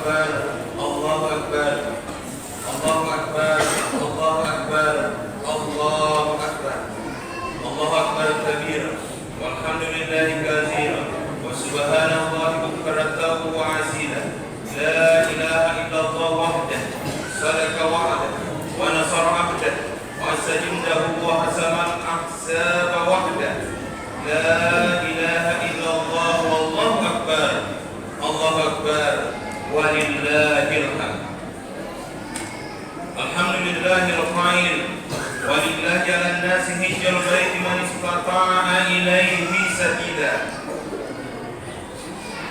Akbar, Allahu Akbar, Allahu Akbar, Allahu Akbar, Allahu Akbar, Allahu Akbar kabira, walhamdulillahi katsira, wa subhanallahi bukratan wa asila. La ilaha illallah wahdahu, sadaqa wa'adahu, wa nasara 'abdahu, wa sajadahu wa hasamal ahsaba wahdahu. La ilaha illallah wallahu akbar, Allahu akbar, walillahil hamd. Alhamdulillahil qail, walillahi 'alan nasi hijjul baiti man istata'a ilaihi sabila.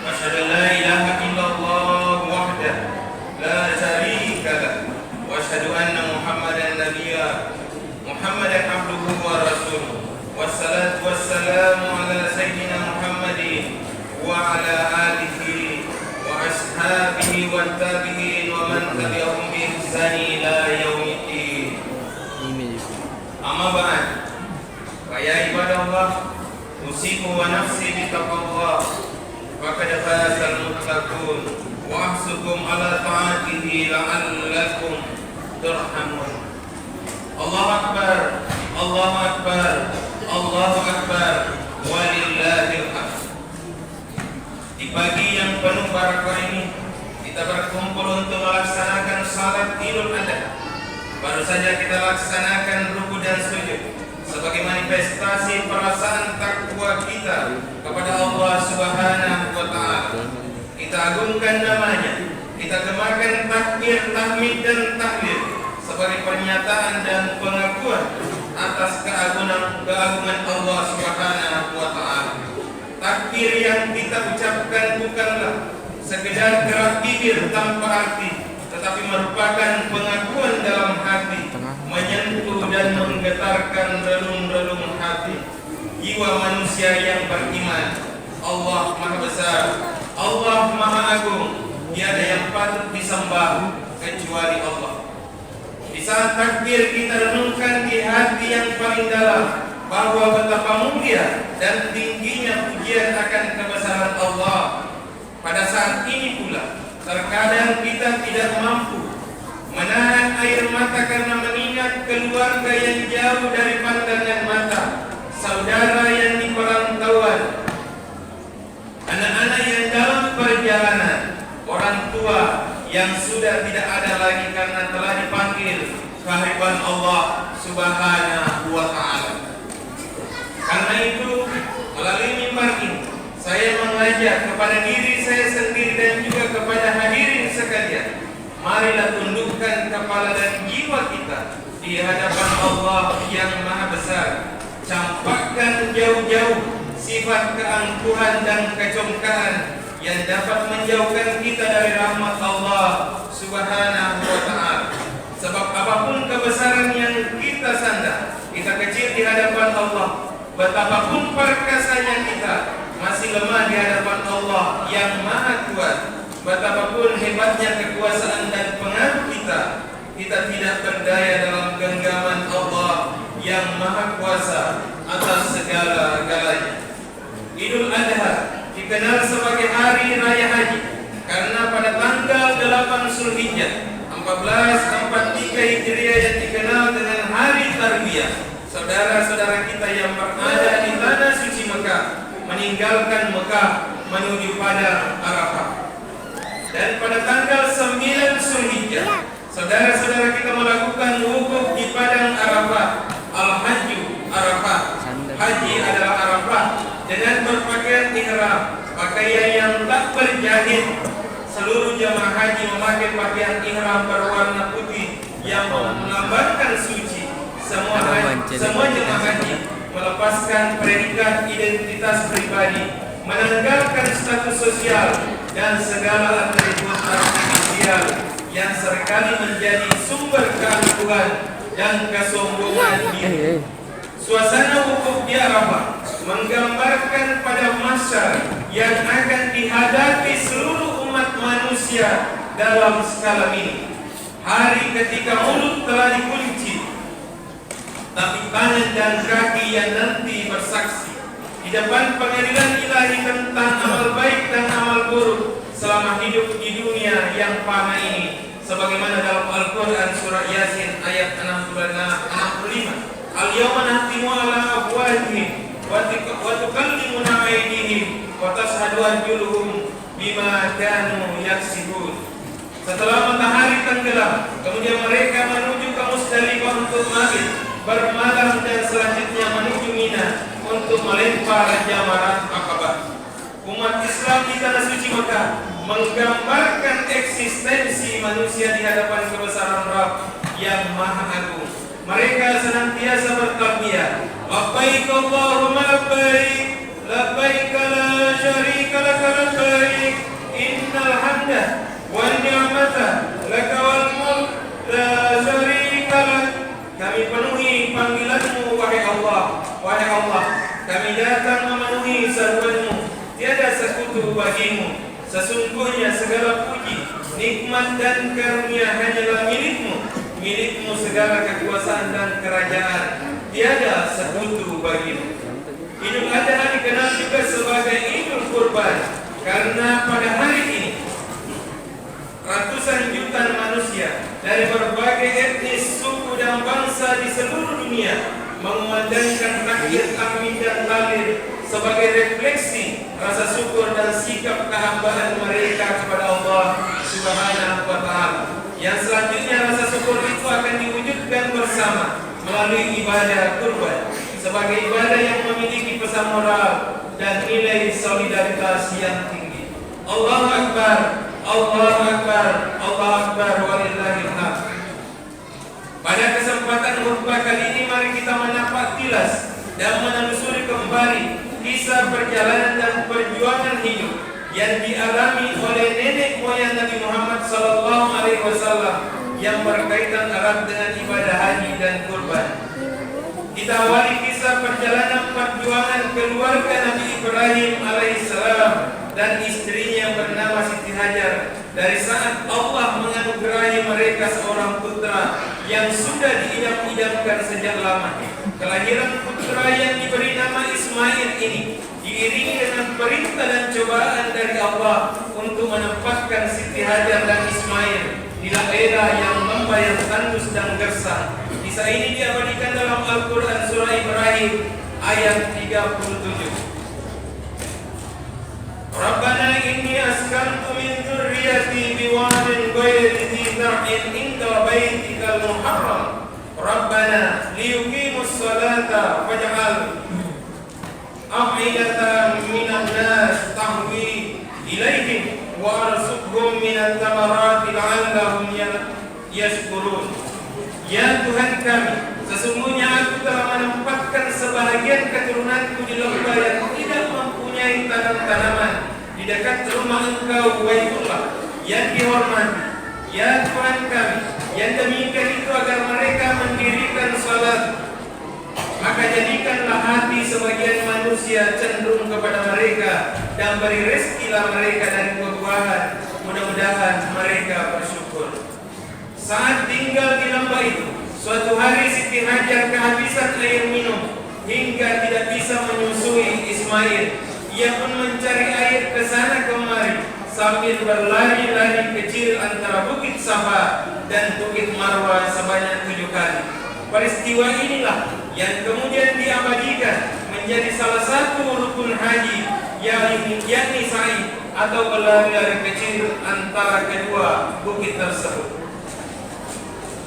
Asyhadu an la ilaha illallah wahdahu la syarika lahu, wa asyhadu anna Muhammadan nabiyya, Muhammadan abduhu wa rasuluh. Wassalatu wassalamu ala sayyidina Muhammadin wa ala alihi wa ashabihi wa tabi'in wa man tabi'ahum bi ihsani ila yaumiddin. Amma ba'd. Wa ya ibadallah, usikum wa nafsi bi taqwallah. Faqad fazal muttaqun wa ahsukum ala ta'atihi la'allakum turhamun. Allahu akbar, Allahu akbar, Allahu akbar, walillahil hamd. Di pagi yang penuh barakah ini kita berkumpul untuk melaksanakan salat Idul Adha. Baru saja kita laksanakan ruku dan sujud sebagai manifestasi perasaan takwa kita kepada Allah Subhanahu wa taala. Kita agungkan namanya, kita gemakan takbir, tahmid dan tahlil sebagai pernyataan dan pengakuan atas keagungan Allah Subhanahu wa taala. Takbir yang kita ucapkan bukanlah sekedar gerak bibir tanpa arti, tetapi merupakan pengakuan dalam hati, menyentuh dan menggetarkan relung-relung hati jiwa manusia yang beriman. Allah Maha Besar, Allah Maha Agung, tiada yang patut disembah kecuali Allah. Di saat takbir kita renungkan di hati yang paling dalam bahwa betapa mulia dan tingginya pujian akan kebesaran Allah. Pada saat ini pula terkadang kita tidak mampu menahan air mata karena mengingat keluarga yang jauh dari pandangan mata, saudara yang di perantauan, anak-anak yang dalam perjalanan, orang tua yang sudah tidak ada lagi karena telah dipanggil kehadiran Allah Subhanahu wa taala. Karena itu, melalui mimbar ini saya mengajak kepada diri saya sendiri dan juga kepada hadirin sekalian, marilah tundukkan kepala dan jiwa kita di hadapan Allah yang Maha Besar. Campakkan jauh-jauh sifat keangkuhan dan kecongkaan yang dapat menjauhkan kita dari rahmat Allah Subhanahu wa taala. Sebab apapun kebesaran yang kita sandang, kita kecil di hadapan Allah. Betapapun perkasanya kita, masih lemah di hadapan Allah yang Maha Kuat. Betapapun hebatnya kekuasaan dan pengaruh kita, kita tidak berdaya dalam genggaman Allah yang Maha Kuasa atas segala-galanya. Idul Adha dikenal sebagai hari raya haji karena pada tanggal 8 Zulhijjah 1443 Hijriah yang dikenal dengan hari Tarwiyah, saudara-saudara kita yang berada di tanah suci Mekah meninggalkan Mekah menuju pada Arafah. Dan pada tanggal 9 Zulhijjah, saudara-saudara kita melakukan wukuf di padang Arafah, Al-Hajju Arafah. Haji adalah Arafah dengan berpakaian ihram, pakaian yang tak berjahit. Seluruh jemaah haji memakai pakaian ihram berwarna putih yang melambangkan suci. Semua jemaah haji melepaskan predikat identitas pribadi, menanggalkan status sosial dan segala atribut artifisial yang seringkali menjadi sumber keangkuhan dan kesombongan diri. Suasana wukuf di Arafah menggambarkan pada masa yang akan dihadapi seluruh umat manusia dalam skala ini. Hari ketika mulut telah dikunci, tapi tangan dan kaki yang nanti bersaksi di depan pengadilan ilahi tentang amal baik dan amal buruk selama hidup di dunia yang fana ini, sebagaimana dalam Al-Quran surah Yasin ayat 65. Al-yawma nahtimu ala afwahihim wa tukallimuna aydihim wa tashhadu arjuluhum bima kanu yaksibun. Setelah matahari tenggelam, kemudian mereka menuju ke Musdalifah untuk mabit, bermalam, dan selanjutnya menuju Mina untuk melempar jamarat Aqabah. Umat Islam di tanah suci Mekah menggambarkan eksistensi manusia di hadapan kebesaran Rabb yang Maha Agung. Mereka senantiasa bertakbir, labbaik Allahumma labbaik, labbaik la syarika laka labbaik, innal hamda wan ni'mata laka wal mulk la syarika lak. Kami penuhi panggilanmu wahai Allah, wahai Allah. Kami datang memenuhi seruanmu, tiada sekutu bagimu. Sesungguhnya segala puji, nikmat dan karunia hanyalah milikmu. Milikmu segala kekuasaan dan kerajaan, tiada sekutu bagimu. Idul Adha dikenal juga sebagai Idul Kurban karena pada hari ini ratusan juta manusia dari berbagai etnis, suku, dan bangsa di seluruh dunia mengumandangkan takbir, tahmid, dan tahlil sebagai refleksi rasa syukur dan sikap kehambaan mereka kepada Allah Subhanahu wa Ta'ala. Yang selanjutnya rasa syukur itu akan diwujudkan bersama melalui ibadah kurban sebagai ibadah yang memiliki pesan moral dan nilai solidaritas yang tinggi. Allahu Akbar, Allahu Akbar, Allahu Akbar, walillahil hamd. Pada kesempatan khutbah kali ini, mari kita menapak tilas dan menelusuri kembali kisah perjalanan dan perjuangan hidup yang dialami oleh nenek moyang Nabi Muhammad SAW yang berkaitan erat dengan ibadah haji dan kurban. Kita awali kisah perjalanan perjuangan keluarga Nabi Ibrahim alaihissalam dan istrinya yang bernama Siti Hajar dari saat Allah menganugerahi mereka seorang putra yang sudah diidam-idamkan sejak lama. Kelahiran putra yang diberi nama Ismail ini diiringi dengan perintah dan cobaan dari Allah untuk menempatkan Siti Hajar dan Ismail di daerah yang lembah yang tandus dan gersang. Kisah ini diabadikan dalam Al-Quran surah Ibrahim ayat 37. Rabbana inni askantu min dzurriyyati biwadin ghairi dzi zar'in inda baitikal muharram. Rabbana liyuqimus salata faj'al af'idatan minan nas tahwi ilaihim wa arzuqhum minat thamarati la'allahum yashkurun. Ya Tuhan kami, sesungguhnya aku telah menempatkan sebahagian keturunanku di lembah yang tidak mempunyai tanam-tanaman di dekat rumah Engkau Baitullah yang dihormati. Ya Tuhan kami, yang demikian itu agar mereka mendirikan salat. Maka jadikanlah hati sebagian manusia cenderung kepada mereka dan beri rezekilah mereka dari buah-buahan. Mudah-mudahan mereka bersyukur. Saat tinggal di lembah itu, suatu hari Siti Hajar kehabisan air minum hingga tidak bisa menyusui Ismail. Ia pun mencari air ke sana kemari sambil berlari-lari kecil antara Bukit Safa dan Bukit Marwah sebanyak 7 kali. Peristiwa inilah yang kemudian diabadikan menjadi salah satu rukun haji, yakni sa'i atau berlari-lari kecil antara kedua bukit tersebut.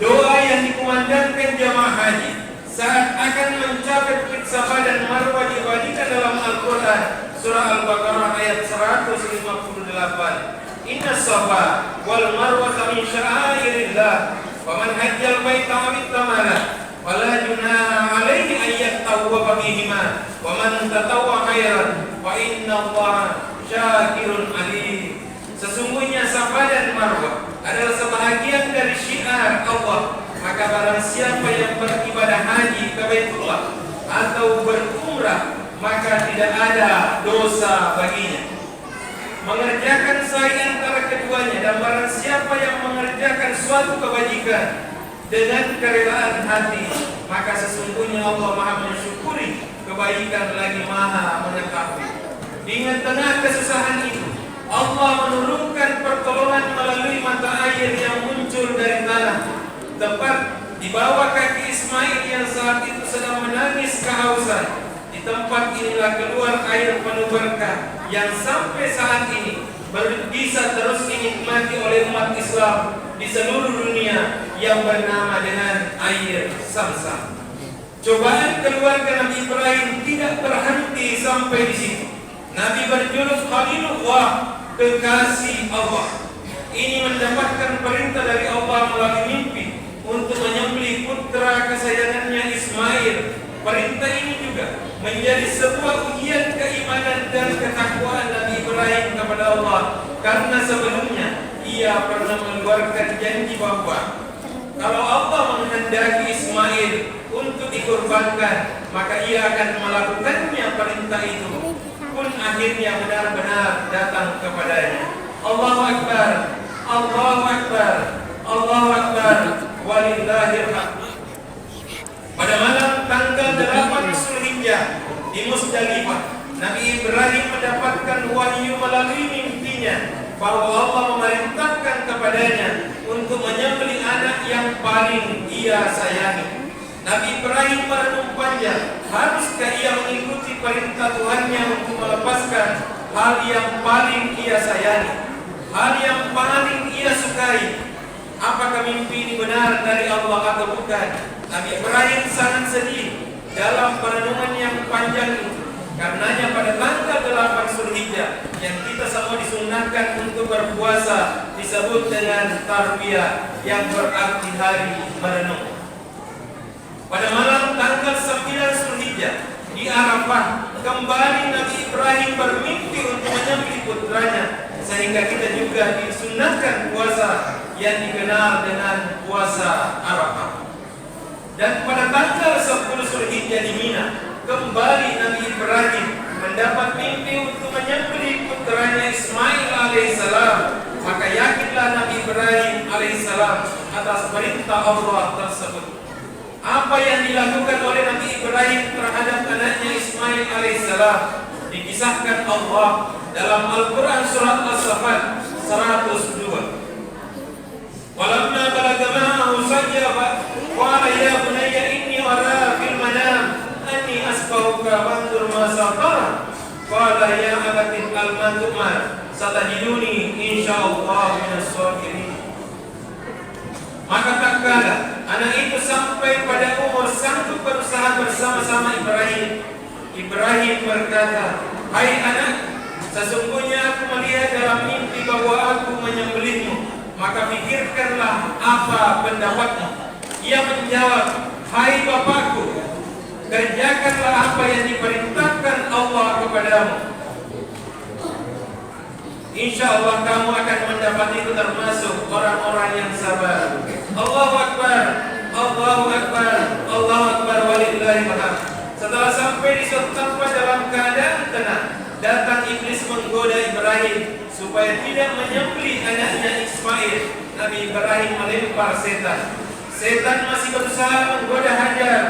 Doa yang dikumandangkan jamaah haji saat akan mencapai Bukit Safa dan Marwah diabadikan dalam Al-Quran surah Al-Baqarah ayat 158. Inna Safa wal Marwah min sya'airillah wa man hajjal baita aw itamara wala junaha alaihi an yatawwafa bihima wa man tatawwa khairan wa inna Allaha syakirun alim. Sesungguhnya Safa dan Marwah adalah sebahagian dari syiar Allah. Maka barang siapa yang beribadah haji ke Baitullah atau berumrah, maka tidak ada dosa baginya. Mengerjakan sa'i antara keduanya, dan barang siapa yang mengerjakan suatu kebajikan dengan kerelaan hati, maka sesungguhnya Allah Maha mensyukuri kebaikan lagi Maha mengetahui. Di tengah kesusahan itu, Allah menurunkan pertolongan melalui mata air yang muncul dari tanah, tepat di bawah kaki Ismail yang saat itu sedang menangis kehausan. Di tempat inilah keluar air penuh berkah yang sampai saat ini bisa terus dinikmati oleh umat Islam di seluruh dunia, yang bernama dengan air Zam-Zam. Cobaan keluarga Nabi Ibrahim tidak berhenti sampai di situ. Nabi berjuluk Khalilullah, kekasih Allah. Ini mendapatkan perintah dari Allah melalui mimpi untuk menyembelih putra kesayangannya Ismail. Perintah ini juga menjadi sebuah ujian keimanan dan ketakwaan Nabi Ibrahim kepada Allah, karena sebelumnya ia pernah mengeluarkan janji bahwa kalau Allah menghendaki Ismail untuk dikorbankan, maka ia akan melakukannya perintah itu, pun akhirnya benar-benar datang kepadanya. Allahu Akbar, Allahu Akbar, Allahu Akbar, walillahil hamd. Pada malam tanggal 8 Zulhijjah di Musdalifah, Nabi Ibrahim mendapatkan wahyu melalui mimpinya bahwa Allah memerintahkan kepadanya untuk menyembelih anak yang paling ia sayangi. Nabi Ibrahim merenung panjang, haruskah ia mengikuti perintah Tuhannya untuk melepaskan hal yang paling ia sayangi, hal yang paling ia sukai? Apakah mimpi ini benar dari Allah atau bukan? Nabi Ibrahim sangat sedih dalam perenungan yang panjang itu. Karenanya pada tanggal 8 Zulhijjah yang kita semua disunahkan untuk berpuasa disebut dengan tarbiyah, yang berarti hari merenung. Pada malam tanggal 9 Zulhijjah di Arafah, kembali Nabi Ibrahim bermimpi untuk menyembelih putranya, sehingga kita juga disunahkan puasa yang dikenal dengan puasa Arafah. Dan pada tanggal 10 Zulhijjah di Mina, kembali Nabi Ibrahim mendapat mimpi untuk menyembelih putranya Ismail alaihissalam. Maka yakinlah Nabi Ibrahim alaihissalam atas perintah Allah tersebut. Apa yang dilakukan oleh Nabi Ibrahim terhadap anaknya Ismail alaihissalam dikisahkan Allah dalam Al-Quran surat As-Saffat 102. Walamma balagha ma'ahu sajya qala ya bunayya inni ara fil manam anni asbauka fanzur ma satara qala ya abati al-ma tu'mar satajiduni insyaallah minas sabirin. Maka tak kala anak itu sampai pada umur sanggup berusaha bersama-sama Ibrahim. Ibrahim berkata, "Hai anak, sesungguhnya aku melihat dalam mimpi bahwa aku menyembelihmu. Maka pikirkanlah apa pendapatmu." Ia menjawab, "Hai bapakku, kerjakanlah apa yang diperintahkan Allah kepadamu. Insya Allah kamu akan mendapat itu termasuk orang-orang yang sabar." Allahu Akbar, Allahu Akbar, Allahu Akbar, walillahil hamd. Setelah sampai di suatu tempat dalam keadaan tenang, datang iblis menggoda Ibrahim supaya tidak menyembelih anaknya Ismail. Nabi Ibrahim melempar setan. Setan masih berusaha menggoda Hajar.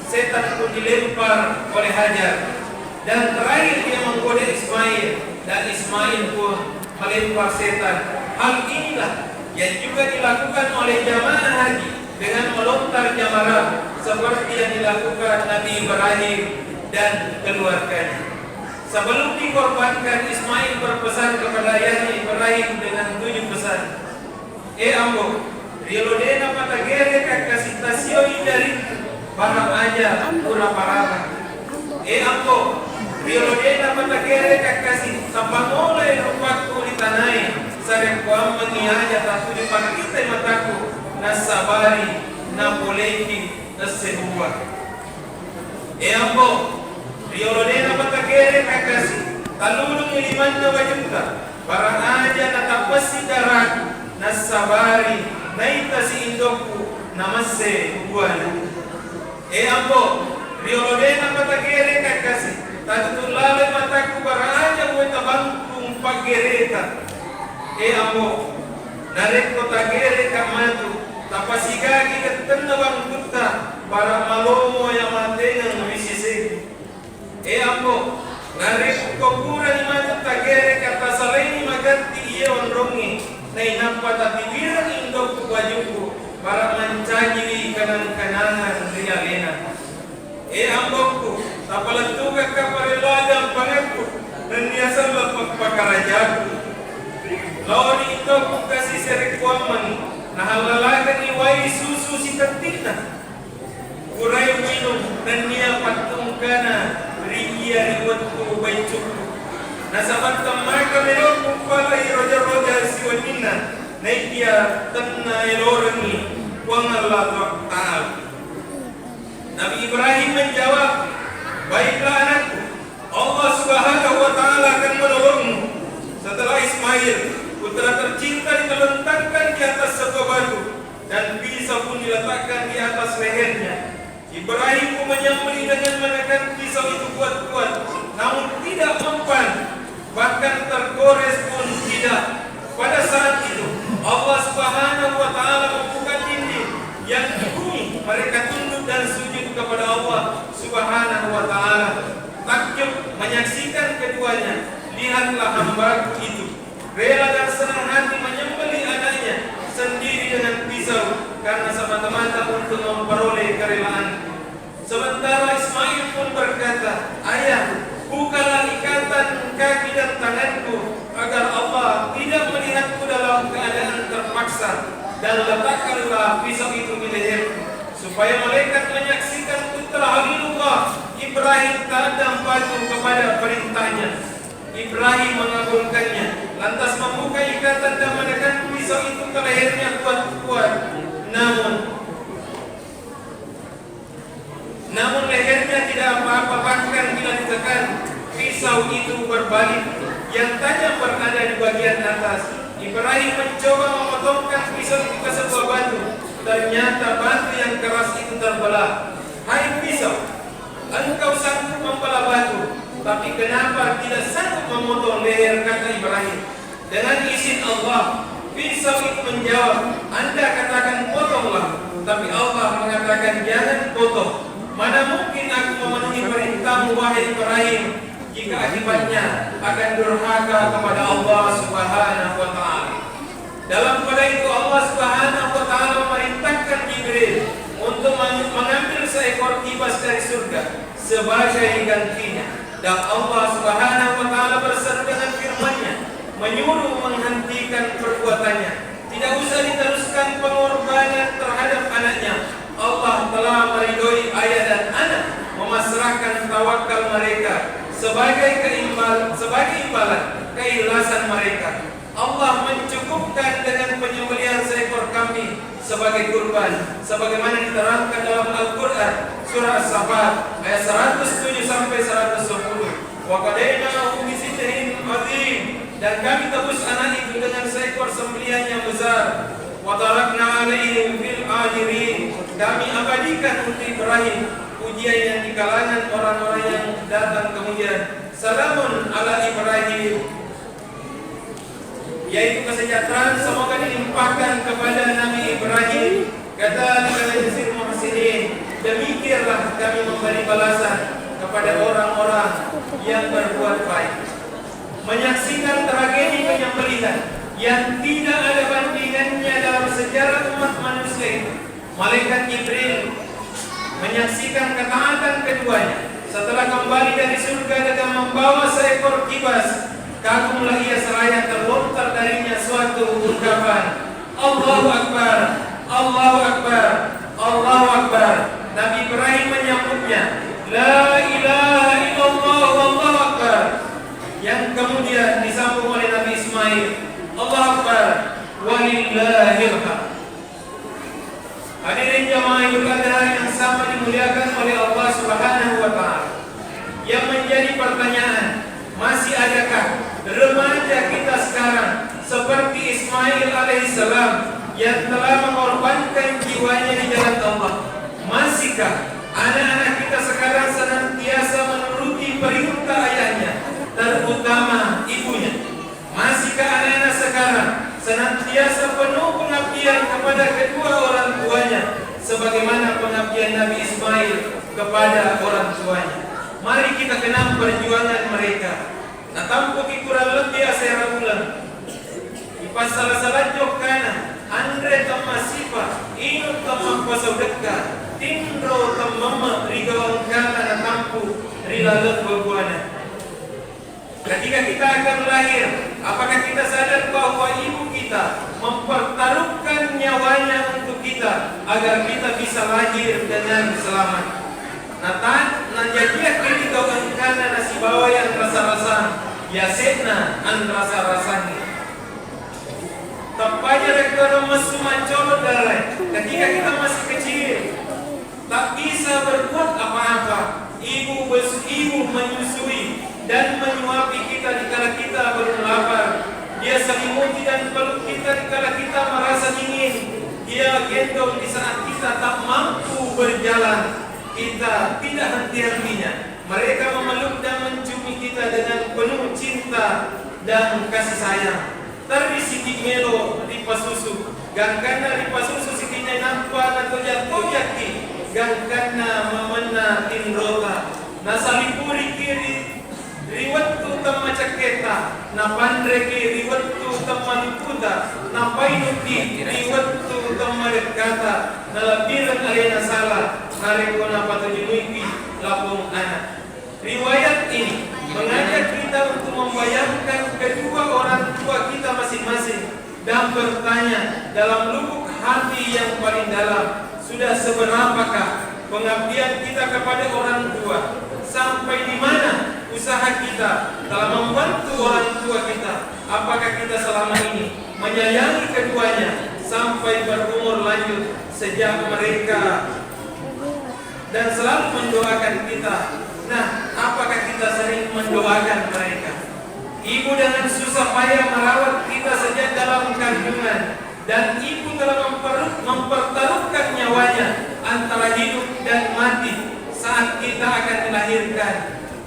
Setan pun dilempar oleh Hajar. Dan terakhir dia menggoda Ismail, dan Ismail pun melempar setan. Hal inilah yang juga dilakukan oleh jamaah haji dengan melontar jamarah seperti yang dilakukan Nabi Ibrahim dan keluarganya. Sebelum dikorbankan, Ismail berpesan kepada ayahnya Ibrahim dengan 7 pesan. Ambo, riolodena patagere kakasitasioi dari barang aja pura parara. Ambo, riolodena patagere kakasi tapangole rupaku di tanai. Sareng kuam mengiaja taku di pakita mataku nasabari napoleki nasebuwa. Ambo, riolodena patagere kakasi talulung iliman na wajuta barang aja natapasi darat nasabari naita si indoku namase buwana. Ambo, riolodena patagere kakasi tatutulale mataku barang aja uwe tabangkung pagereta. Ambo, narek kota gere kamatu tapasigagi ketenawang kuta para malomo yang matengang wisise. Ambo, Narip kuburan maju tagere kata salini maganti iya ondrongi. Nai nampak tapi bilang indok wajuku para mencaji kanan-kananan rialena. Ambokku tapalatuga kaparilada pangakku dan niasa lepak pakarajaku. Lawan itu aku kasih serikuaman nahalalakan iwai susu si ketina. Kurai minum dan nia patungkana riya riwatku baicuku. Nasabat temaka melokku pala roja-roja siwanina. Naikia tenna elorengi kuang Allah Ta'ala. Nabi Ibrahim menjawab, baiklah anakku, Allah Subhanahu wa Ta'ala akan menolongmu. Setelah Ismail, putra tercinta ditelentangkan di atas sebuah batu dan pisau pun diletakkan di atas lehernya. Ibrahim pun menyembelih dengan menekan pisau itu kuat-kuat, namun tidak mempan, bahkan tergores pun tidak. Pada saat itu Allah Subhanahu wa Ta'ala membuka dinding yang di bumi. Mereka tunduk dan sujud kepada Allah Subhanahu wa Ta'ala. Takjub menyaksikan keduanya. Lihatlah hambaku itu rela dan senang hati menyembelih anaknya sendiri dengan pisau karena semata-mata untuk memperoleh kerelaan. Sementara Ismail pun berkata, ayah, bukalah ikatan kaki dan tanganku agar Allah tidak melihatku dalam keadaan terpaksa, dan letakkanlah pisau itu di leherku supaya malaikat menyaksikan putra Halilullah Ibrahim tadam patuh kepada perintahnya. Ibrahim mengabulkannya, lantas membuka ikatan dan menekan pisau itu ke lehernya kuat-kuat. Namun lehernya tidak apa-apa, bahkan bila ditekan pisau itu berbalik, yang tajam berada di bagian atas. Ibrahim mencoba memotongkan pisau itu ke sebuah batu. Ternyata batu yang keras itu terbelah. Hai pisau, engkau sanggup membelah batu, tapi kenapa tidak sanggup memotong leher, kata Ibrahim. Dengan izin Allah, pisau itu menjawab, Anda katakan potonglah, tapi Allah mengatakan jangan potong. Mana mungkin aku memenuhi perintahmu, wahai Ibrahim, jika akibatnya akan durhaka kepada Allah Subhanahu wa Ta'ala. Dalam pada itu Allah Subhanahu wa Ta'ala memerintahkan Jibril untuk mengambil seekor kibas dari surga sebagai gantinya. Dan Allah Subhanahu wa Ta'ala berseru dengan firman-Nya, menyuruh menghentikan perbuatannya. Tidak usah diteruskan pengorbanan terhadap anaknya. Allah telah meridhoi ayah dan anak, memasrahkan tawakal mereka sebagai imbalan keikhlasan mereka. Allah mencukupkan dengan penyembelihan seekor kambing sebagai kurban, sebagaimana diterangkan dalam Al-Quran surah As-Saffat ayat 107 sampai 110. Wa qadainahu bi sitrin azim, dan kami tebus anak itu dengan seekor sembelihan yang besar. Wa tarakna alaihim fil akhirin, kami abadikan untuk Ibrahim pujian yang di kalangan orang-orang yang datang kemudian. Salamun ala Ibrahim, yaitu kesejahteraan semoga dilimpahkan kepada Nabi Ibrahim. Kata Nabi Yusir Muhsinin, demikianlah kami memberi balasan kepada orang-orang yang berbuat baik. Menyaksikan tragedi penyembelihan yang tidak ada bandingannya dalam sejarah umat manusia itu, malaikat Jibril menyaksikan ketaatan keduanya. Setelah kembali dari surga dengan membawa seekor kibas, kagumlah ia seraya terlontar darinya suatu ucapan, Allahu Akbar, Allahu Akbar, Allahu Akbar. Nabi Ibrahim menyambutnya, La ilaha illallah, Allahu Akbar, yang kemudian disambung oleh Nabi Ismail, Allahu Akbar, walillahil hamd. Hadirin jamaah Idul Adha yang sama dimuliakan oleh Allah Subhanahu wa Ta'ala. Yang menjadi pertanyaan, masih adakah remaja kita sekarang seperti Ismail alaihissalam yang telah mengorbankan jiwanya di jalan Allah? Masihkah anak-anak kita sekarang senantiasa menuruti perintah ayahnya, terutama ibunya? Masihkah anak-anak sekarang senantiasa penuh pengabdian kepada kedua orang tuanya sebagaimana pengabdian Nabi Ismail kepada orang tuanya? Mari kita kenal perjuangan mereka. Nah tampo kurang lebih asera ulang. Ipas salah-salah jokana, Andre tamasipa, ino tamampasau dekat, tindro tamama rigawang kata na tampu rilalak berbuana. Ketika kita akan lahir, apakah kita sadar bahwa ibu kita mempertaruhkan nyawanya untuk kita agar kita bisa lahir dengan selamat? Najadiah kini kau engkana nasi bawa yang rasa-rasa, yasetna an rasa-rasanya. Tampaknya rektor mesuma colot darah. Ketika kita masih kecil, tak bisa berbuat apa-apa. Ibu menyusui dan menyuapi kita dikala kita belum lapar. Dia selimuti dan peluk kita dikala kita merasa dingin. Dia gendong di saat kita tak mampu berjalan. Kita tidak henti-hentinya. Mereka memeluk dan menciumi kita dengan penuh cinta dan kasih sayang. Tari sikit melo ripa susu, gangkana ripa susu sikitnya nampak atau jatuh yaki, gangkana memena tindrota, nasalipuri kiri riwattu tamma caketa, napandre kiri riwattu tamma luputa, napainuti riwattu tamma dekata, nalabiran alena salah, narikona patujunuiki lapung anak. Riwayat ini mengajak kita untuk membayangkan kedua orang tua kita masing-masing dan bertanya dalam lubuk hati yang paling dalam, sudah seberapakah pengabdian kita kepada orang tua? Sampai di mana usaha kita dalam membantu orang tua kita? Apakah kita selama ini menyayangi keduanya sampai berumur lanjut sejak mereka dan selalu mendoakan kita? Nah, apakah kita sering mendoakan mereka? Ibu dengan susah payah merawat kita sejak dalam kandungan, dan ibu telah mempertaruhkan nyawanya antara hidup dan mati saat kita akan dilahirkan.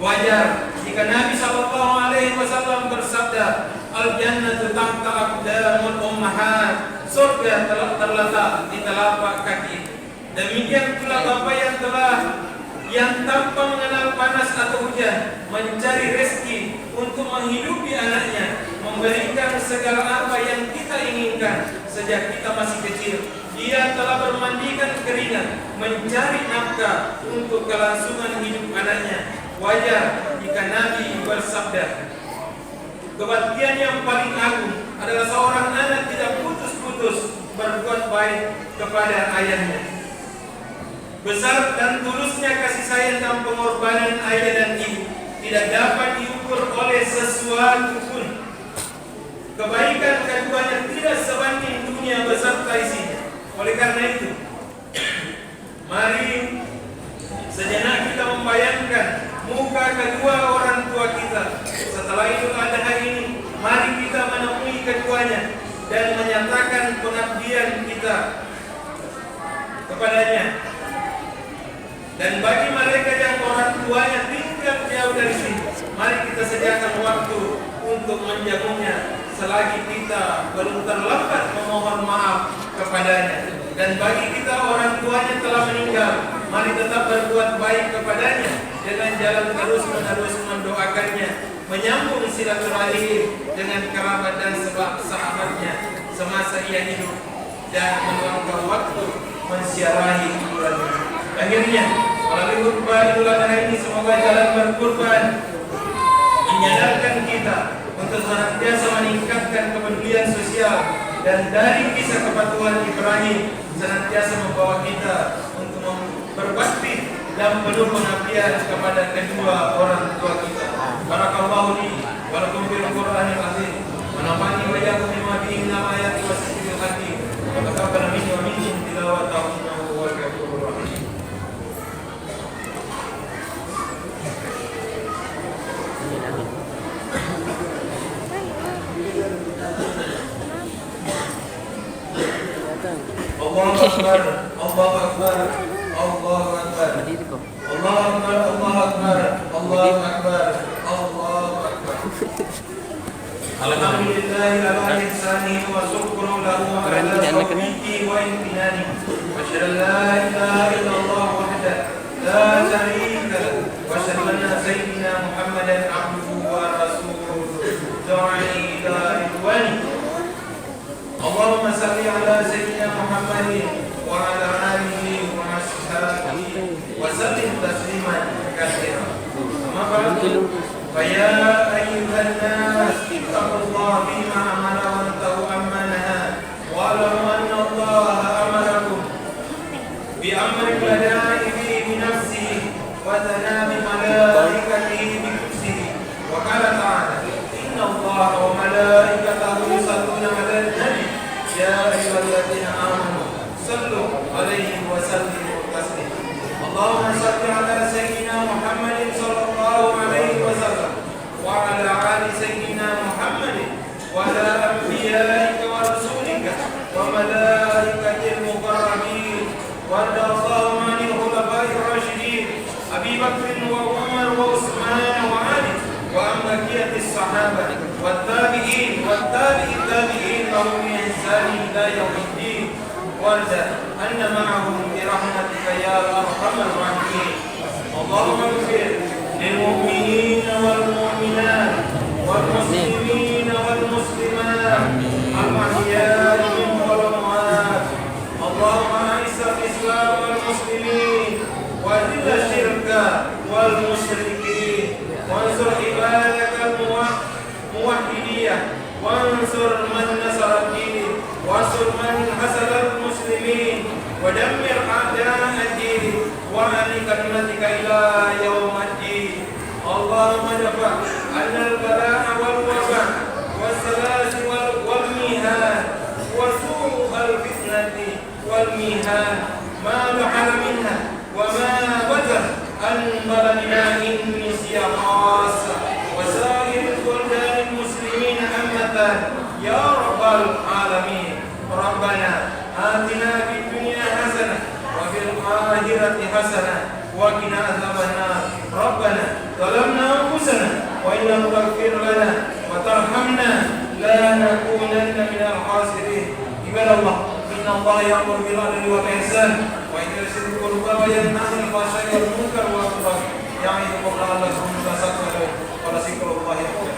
Wajar jika Nabi SAW bersabda, Al-Jannatu tahta aqdamul ummahat, surga telah terletak di telapak kaki. Demikian pula Bapak yang tanpa mengenal panas atau hujan mencari rezeki untuk menghidupi anaknya, memberikan segala apa yang kita inginkan sejak kita masih kecil. Dia telah bermandikan keringat mencari nafkah untuk kelangsungan hidup anaknya. Wajar jika Nabi bersabda, kebaktian yang paling agung adalah seorang anak tidak putus-putus berbuat baik kepada ayahnya. Besar dan tulusnya kasih sayang dan pengorbanan ayah dan ibu tidak dapat diukur oleh sesuatu pun. Kebaikan keduanya tidak sebanding dunia beserta isinya. Oleh karena itu, mari sejenak kita membayangkan muka kedua orang tua kita. Setelah Idul Adha ini, mari kita menemui keduanya dan menyatakan pengabdian kita kepadanya. Dan bagi mereka yang orang tuanya tinggal jauh dari sini, mari kita sediakan waktu untuk menjamunya selagi kita belum terlambat memohon maaf kepadanya. Dan bagi kita orang tuanya telah meninggal, mari tetap berbuat baik kepadanya dengan jalan terus-menerus mendoakannya, menyambung silaturahim dengan kerabat dan sahabatnya semasa ia hidup, dan meluangkan waktu mensiarahi kuburannya. Akhirnya, melalui khutbah Idul Adha ini, semoga jalan berkurban menyadarkan kita untuk senantiasa meningkatkan kepedulian sosial, dan dari kisah kepatuhan Ibrahim senantiasa membawa kita untuk berbakti dan penuh pengabdian kepada kedua orang tua kita. Barakallahu li wa lakum fil Qur'anil azim wa nafa'ani wa iyyakum bima fihi min ayati wa sifatil hakim. Wa taqabbal minni wa minkum tilawatahu innahu huwal ghafurur rahim. Allahu Akbar, Allahu Akbar, Allahu Akbar, Allahu Akbar, Allahu Akbar, Allahu Akbar, Allahu Akbar. Alhamdulillahi ala ihsanihi wa syukru lahu ala taufiqihi wa imtinanihi. Wa asyhadu an la ilaha illallah wahdahu la syarika lahu wa asyhadu لنا سيدنا محمدا عبده ورسوله داعي إلى رضوانه. اللهم صل على سيدنا محمد وعلى آله وأصحابه وسلم تسليما كثيرا. أما بعد فيا أيها الناس اتقوا الله بما أمر وانتهوا عما نهى واعلموا أن الله أمركم بأمر بدأ به بنفسه وثنى بملائكته بقدسه وقال تعالى إن الله وملائكته يصلون على النبي يا أيها الذين آمنوا صلوا عليه وسلموا تسليما. اللهم صل على سيدنا محمد صلى الله عليه وسلم وعلى آل سيدنا محمد وعلى أنبيائك ورسولك وملائكة المقربين وارض اللهم عن الخلفاء الراشدين أبي بكر وعمر وعثمان وعلي وعن بقية الصحابة والتابعين التابعين لهم بإحسان إلى يوم الدين وارض أن معهم برحمتك يا أرحم الراحمين. اللهم اغفر للمؤمنين والمؤمنات والمسلمين والمسلمات الأحياء منهم والأموات. اللهم أعز الإسلام والمسلمين وأذل الشرك والمشركين وانصر عبادك الموحدين وانصر من نصر الدين وانصر من حسد المسلمين ودمر أعداء الدين وأعل كلمتك إلى يوم الدين. اللهم ادفع عنا البلاء والوباء والسلاسل والميهان وسوء الفتنة والميهان ما ظهر منها وما بطن عن بلدنا إنسيا خاصة وسائر البلدان المسلمين عامة يا رب العالمين. ربنا آتنا في الدنيا حسنة وفي الآخرة حسنة وقنا عذاب النار. ربنا ظلمنا أنفسنا وإن لم تغفر لنا وترحمنا لنكونن من الخاسرين. عباد الله إن الله يأمر بالعدل والإحسان وإيتاء ذي القربى وينهى عن الفحشاء والمنكر والبغي يعظكم لعلكم تذكرون ولذكر الله أكبر.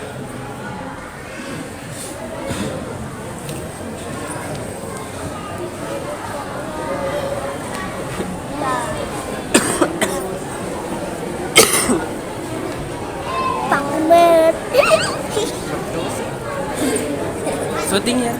Syuting ya.